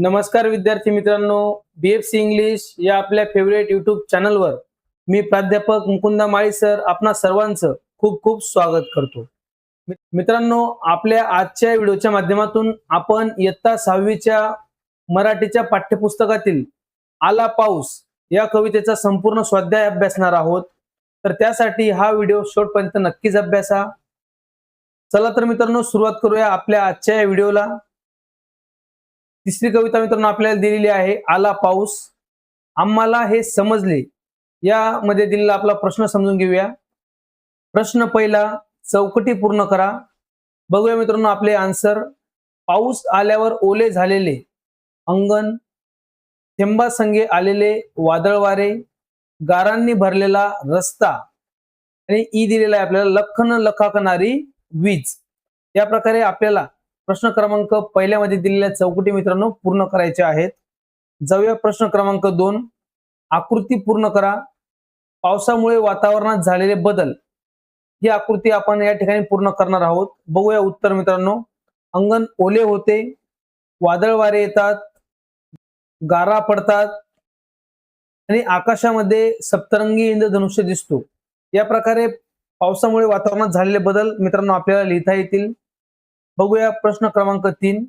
नमस्कार विद्यार्थी मित्रांनो, BFC इंग्लिश या आपल्या फेवरेट यूट्यूब चॅनलवर मी प्राध्यापक मुकुंदा माळी सर आपणा सर्वांचं खूप खूप स्वागत करतो। मित्रांनो, आपल्या आजच्या व्हिडिओच्या माध्यमातून आपण इयत्ता 6वीच्या मराठीच्या पाठ्यपुस्तकातील आला पाऊस या कवितेचा संपूर्ण स्वाध्याय अभ्यासणार आहोत। तर त्यासाठी हा व्हिडिओ शेवटपर्यंत नक्कीच अभ्यासा। चला तर मित्रांनो, सुरुवात करूया आपल्या आजच्या या व्हिडिओला। तिसरी कविता मित्रांनो आपल्याला दिलेली आहे, आला पाऊस आम्हाला हे समजले। यामध्ये दिलेला आपला प्रश्न समजून घेऊया। प्रश्न पहिला, चौकटी पूर्ण करा। बघूया मित्रांनो आपले आन्सर। पाऊस आल्यावर ओले झालेले अंगण, थेंबासंगे आलेले वादळ वारे, गारांनी भरलेला रस्ता आणि ई दिलेला आहे आपल्याला लखन लखाकणारी वीज। या प्रकारे आपल्याला प्रश्न क्रमांक पहिल्यामध्ये दिलेल्या चौकटी मित्रांनो पूर्ण करायचे आहेत। जाऊया प्रश्न क्रमांक 2, आकृती पूर्ण करा। पावसामुळे वातावरणात झालेले बदल ही आकृती आपण या ठिकाणी पूर्ण करणार आहोत। बघूया उत्तर मित्रांनो। अंगण ओले होते, वादळ वारे येतात, गारा पडतात आणि आकाशामध्ये सप्तरंगी इंद्रधनुष्य दिसतो। या प्रकारे पावसामुळे वातावरणात झालेले बदल मित्रांनो आपल्याला लिहिता येतील। बघूया प्रश्न क्रमांक 3,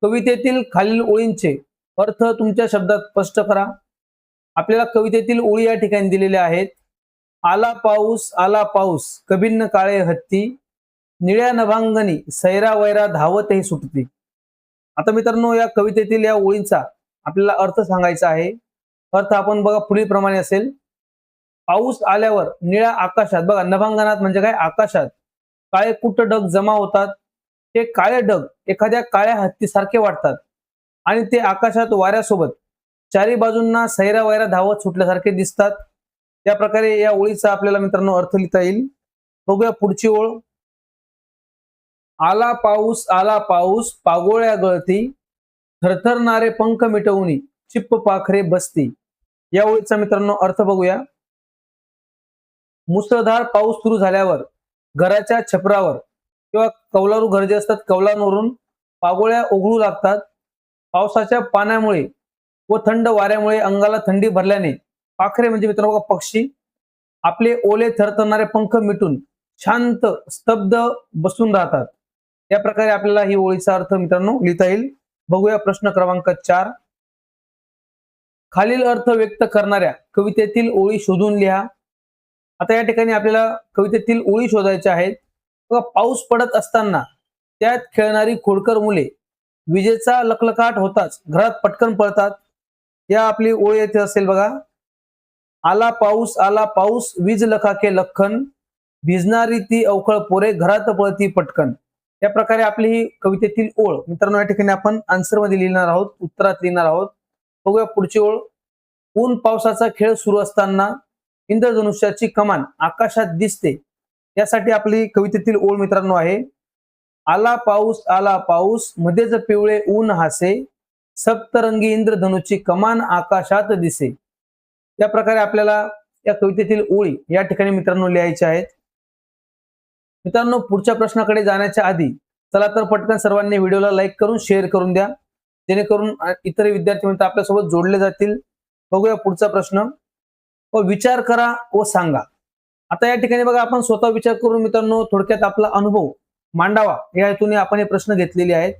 कवितेतील खालील ओळींचे अर्थ तुमच्या शब्दात स्पष्ट करा। आपल्याला कवितेतील ओळी या ठिकाणी दिलेल्या आहेत। आला पाऊस कभिन्न काळे हत्ती, निळ्या नभांगणी सैरा वैरा धावत हे सुटती। आता मित्रांनो या कवितेतील या ओळींचा आपल्याला अर्थ सांगायचा आहे। अर्थ आपण बघा पुढीलप्रमाणे असेल। पाऊस आल्यावर निळ्या आकाशात, बघा नभांगणात म्हणजे काय, आकाशात काळे कुट ढग जमा होतात। ते काळे ढग एखाद्या काळ्या हत्तीसारखे वाटतात आणि ते आकाशात वाऱ्यासोबत चारी बाजूंना सैरा वैरा धावत सुटल्यासारखे दिसतात। त्या प्रकारे या ओळीचा आपल्याला मित्रांनो अर्थ लिहिता येईल। बघूया पुढची ओळ। आला पाऊस पागोळ्या गळती, थरथरणारे पंख मिटवून चिप्प पाखरे बसती। या ओळीचा मित्रांनो अर्थ बघूया। मुसळधार पाऊस सुरू झाल्यावर घराच्या छपरावर किंवा कौलारू घर जे असतात कौलांवरून पागोळ्या ओघळू लागतात। पावसाच्या पाण्यामुळे व थंड वाऱ्यामुळे अंगाला थंडी भरल्याने पाखरे म्हणजे मित्रांनो पक्षी आपले ओले थरथरणारे पंख मिटून शांत स्तब्ध बसून राहतात। या प्रकारे आपल्याला ही ओळीचा अर्थ मित्रांनो लिहिता येईल। बघूया प्रश्न क्रमांक 4, खालील अर्थ व्यक्त करणाऱ्या कवितेतील ओळी शोधून लिहा। आता या ठिकाणी आपल्याला कवितेतील ओळी शोधायच्या आहेत। पाऊस पडत असताना त्यात खेळणारी खोडकर मुले विजेचा लखलखाट होताच घरात पटकन पळतात। या आपली ओळ येथे असेल बघा। आला पाऊस वीज लखाके लखन, भिजणारी ती अवखळ पोरे घरात पळती पटकन। या प्रकारे आपली ही कवितेतील ओळ मित्रांनो या ठिकाणी आपण आन्सर मध्ये लिहिणार आहोत, उत्तरात लिहिणार आहोत। बघूया पुढची ओळ। ऊन पावसाचा खेळ सुरू असताना इंद्रधनुष्याची कमान आकाशात दिसते। यासाठी आपली कवितेतील ओळ मित्रांनो आहे। आला पाऊस मध्येच पिवळे ऊन हासे, सप्तरंगी इंद्रधनुची कमान आकाशात दिसे। या प्रकारे आपल्याला या कवितेतील ओळी या ठिकाणी मित्रांनो लिहायच्या आहेत। मित्रांनो पुढच्या प्रश्नाकडे जाण्याच्या आधी चला तर पटकन सर्वांनी व्हिडिओला लाईक करून शेअर करून द्या, जेणेकरून इतर विद्यार्थी मित्र आपल्यासोबत जोडले जातील। बघूया पुढचा प्रश्न। विचार करा व सांगा। आता या ठिकाणी बघा आपण स्वतः विचार करून मित्रांनो थोडक्यात आपला अनुभव मांडावा या हेतूने आपण हे प्रश्न घेतलेले आहेत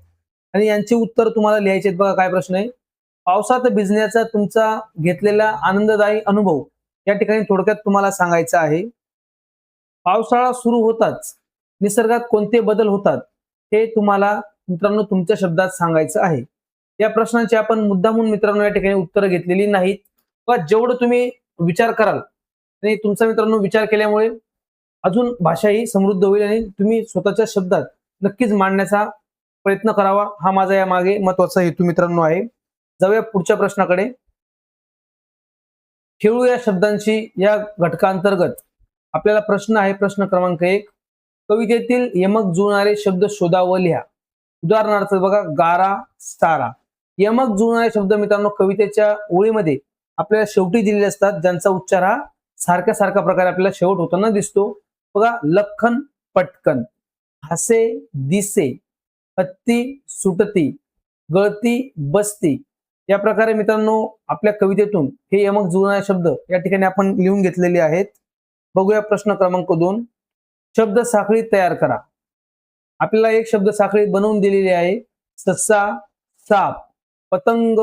आणि यांची उत्तर तुम्हाला लिहायचे आहेत। बघा काय प्रश्न आहे। पावसात भिजण्याचा तुमचा घेतलेला आनंददायी अनुभव या ठिकाणी थोडक्यात तुम्हाला सांगायचा आहे। पावसाळा सुरू होताच निसर्गात कोणते बदल होतात हे तुम्हाला मित्रांनो तुमच्या शब्दात सांगायचं आहे। या प्रश्नांची आपण मुद्दामून मित्रांनो या ठिकाणी उत्तरं घेतलेली नाहीत। पण जेवढं तुम्ही विचार कराल आणि तुमचा मित्रांनो विचार केल्यामुळे अजून भाषा ही समृद्ध होईल आणि तुम्ही स्वतःच्या शब्दात नक्कीच मांडण्याचा प्रयत्न करावा, हा माझा या मागे महत्त्वाचा हेतू मित्रांनो आहे। जाऊया पुढच्या प्रश्नाकडे। खेळू या शब्दांची या घटकांतर्गत आपल्याला प्रश्न आहे। प्रश्न क्रमांक 1, कवितेतील यमक जुळणारे शब्द शोधा व लिहा। उदाहरणार्थ बघा गारा, सारा। यमक जुळणारे शब्द मित्रांनो कवितेच्या ओळीमध्ये आपल्याला शेवटी दिलेले असतात, ज्यांचा उच्चार हा सारख्या प्रकारे आपल्याला शेवट होताना दिसतो। बघा लखन पटकन, हसे दिसे, हत्ती सुटती, गळती बसती या प्रकारे मित्रांनो आपल्या कवितेतून हे यमक जुळणारे शब्द या ठिकाणी आपण लिहून घेतलेले आहेत. बघूया प्रश्न क्रमांक 2. शब्द साखळी तयार करा. आपल्याला एक शब्द साखळी बनवून दिलेली आहे. ससा, साप, पतंग,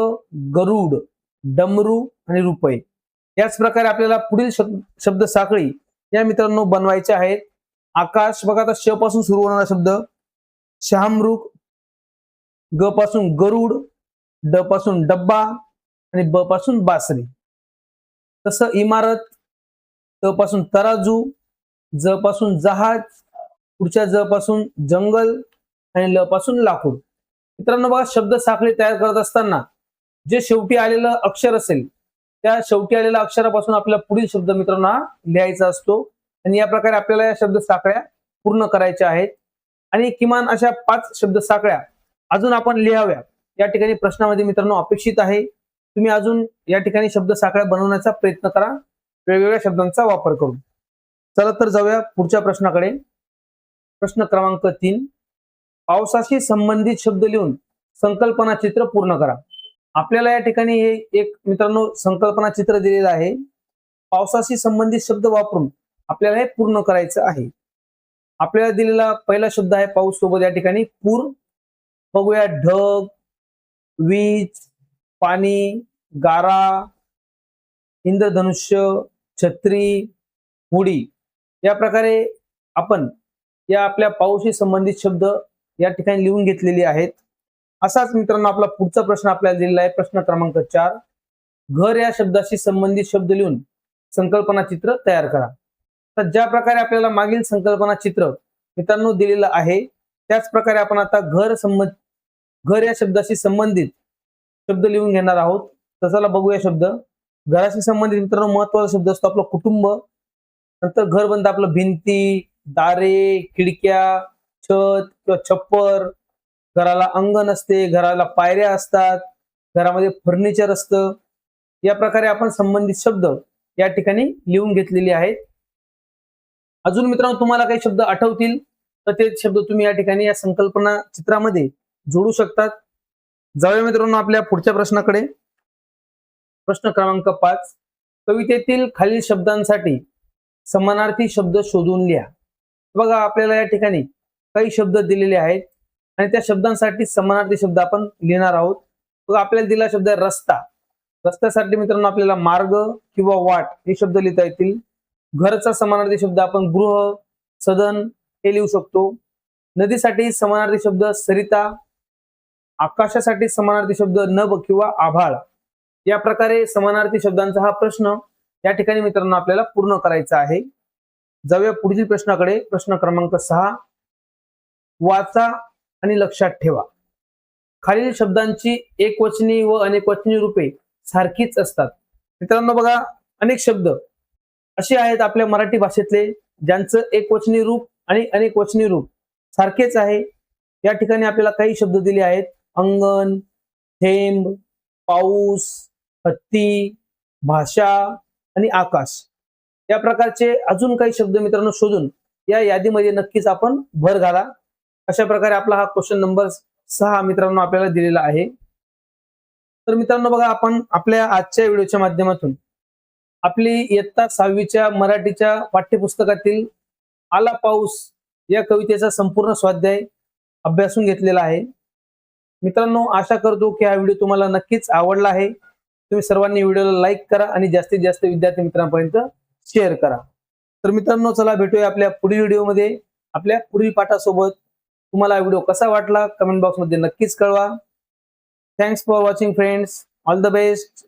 गरुड, डमरू आणि रुपये. याच प्रकारे आपल्याला पुढील शब्द साखळी या मित्रांनो बनवायचे आहेत. आकाश बघा, आता श पासून सुरू होणारा शब्द शहामृग, ग पासून गरुड, ड पासून डब्बा आणि ब पासून बासरी. तसं इमारत, त पासून तराजू, ज पासून जहाज, पुढच्या ज पासून जंगल आणि ल पासून लाकूड. मित्रांनो बघा, शब्द साखळी तयार करत असताना जे शेवटी आलेलं अक्षर असेल त्या शेवटी आलेल्या अक्षरापासून आपल्याला पुढील शब्द मित्रांनो लिहायचा असतो आणि या प्रकारे आपल्याला या शब्द साखळ्या पूर्ण करायच्या आहेत. आणि किमान अशा 5 शब्द साखळ्या अजून आपण लिहाव्या या ठिकाणी प्रश्नामध्ये मित्रांनो अपेक्षित आहे. तुम्ही अजून या ठिकाणी शब्द साखळ्या बनवण्याचा प्रयत्न करा वेगवेगळ्या शब्दांचा वापर करून. चला तर जाऊया पुढच्या प्रश्नाकडे. प्रश्न क्रमांक 3. पावसाशी संबंधित शब्द लिहून संकल्पना चित्र पूर्ण करा. आपल्याला या ठिकाणी हे एक मित्रांनो संकल्पना चित्र दिलेलं आहे. पावसाशी संबंधित शब्द वापरून आपल्याला हे पूर्ण करायचं आहे. आपल्याला दिलेला पहिला शब्द आहे पाऊस सोबत या ठिकाणी पूर. बघूया ढग, वीज, पाणी, गारा, इंद्रधनुष्य, छत्री, होडी या प्रकारे आपण या आपल्या पाऊसशी संबंधित शब्द या ठिकाणी लिहून घेतलेले आहेत. असाच मित्रांनो आपला पुढचा प्रश्न आपल्याला दिलेला आहे. प्रश्न क्रमांक 4. घर या शब्दाशी संबंधित शब्द लिहून संकल्पना चित्र तयार करा. तर ज्या प्रकारे आपल्याला मागील संकल्पना चित्र मित्रांनो दिलेलं आहे त्याच प्रकारे आपण आता घर या शब्दाशी संबंधित शब्द लिहून घेणार आहोत. तसाला बघूया शब्द. घराशी संबंधित मित्रांनो महत्वाचा शब्द असतो आपला कुटुंब. नंतर घर बनतं आपलं भिंती, दारे, खिडक्या, छत किंवा छप्पर. घराला अंगण असते, घराला पायऱ्या असतात, घरामध्ये फर्निचर असतं. या प्रकारे आपण संबंधित शब्द या ठिकाणी लिहून घेतलेले आहेत. अजून मित्रांनो तुम्हाला काही शब्द आठवतील तर ते शब्द तुम्ही या ठिकाणी या संकल्पना चित्रामध्ये जोडू शकतात. जाऊया मित्रांनो आपल्या पुढच्या प्रश्नाकडे. प्रश्न क्रमांक 5. कवितेतील खालील शब्दांसाठी समानार्थी शब्द शोधून लिहा. बघा आपल्याला या ठिकाणी काही शब्द दिलेले आहेत आणि त्या शब्दांसाठी समानार्थी शब्द आपण लिहिणार आहोत. बघा आपल्याला दिला शब्द आहे रस्ता. रस्त्यासाठी मित्रांनो आपल्याला मार्ग किंवा वाट हे शब्द लिहिता येतील. घरचा समानार्थी शब्द आपण गृह, सदन हे लिहू शकतो. नदीसाठी समानार्थी शब्द सरिता. आकाशासाठी समानार्थी शब्द नभ किंवा आभाळ. या प्रकारे समानार्थी शब्दांचा हा प्रश्न या ठिकाणी मित्रांनो आपल्याला पूर्ण करायचा आहे. जाऊया पुढील प्रश्नाकडे. प्रश्न क्रमांक 6. वाचा आणि लक्षात ठेवा. खालील शब्दांची एकवचनी व अनेकवचनी रूपे सारखीच असतात. मित्रांनो बघा अनेक शब्द असे आहेत आपल्या मराठी भाषेतले ज्यांचं एकवचनी रूप आणि अनेकवचनी रूप सारखेच आहे. या ठिकाणी आपल्याला काही शब्द दिले आहेत. अंगण, थेंब, पाऊस, हत्ती, भाषा आणि आकाश. या प्रकारचे अजून काही शब्द मित्रांनो शोधून या यादीमध्ये नक्कीच आपण भर घाला. अशा प्रकारे आपला हा क्वेश्चन नंबर 6 मित्रांनो आपल्याला दिलेला आहे. तर मित्रांनो बघा आपण आपल्या आजच्या व्हिडिओच्या माध्यमातून आपली इयत्ता 6वीच्या मराठीच्या पाठ्यपुस्तकातील आला पाऊस या कवितेचा संपूर्ण स्वाध्याय अभ्यासून घेतलेला आहे. मित्रांनो आशा करतो की हा व्हिडिओ तुम्हाला नक्कीच आवडला आहे. तुम्ही सर्वांनी व्हिडिओला लाईक करा आणि जास्तीत जास्त विद्यार्थी मित्रांपर्यंत शेअर करा. तर मित्रांनो चला भेटूया आपल्या पुढील व्हिडिओमध्ये आपल्या पुढील पाठासोबत. तुम्हाला हा व्हिडिओ कसा वाटला कमेंट बॉक्समध्ये नक्कीच कळवा. Thanks for watching friends. All the best.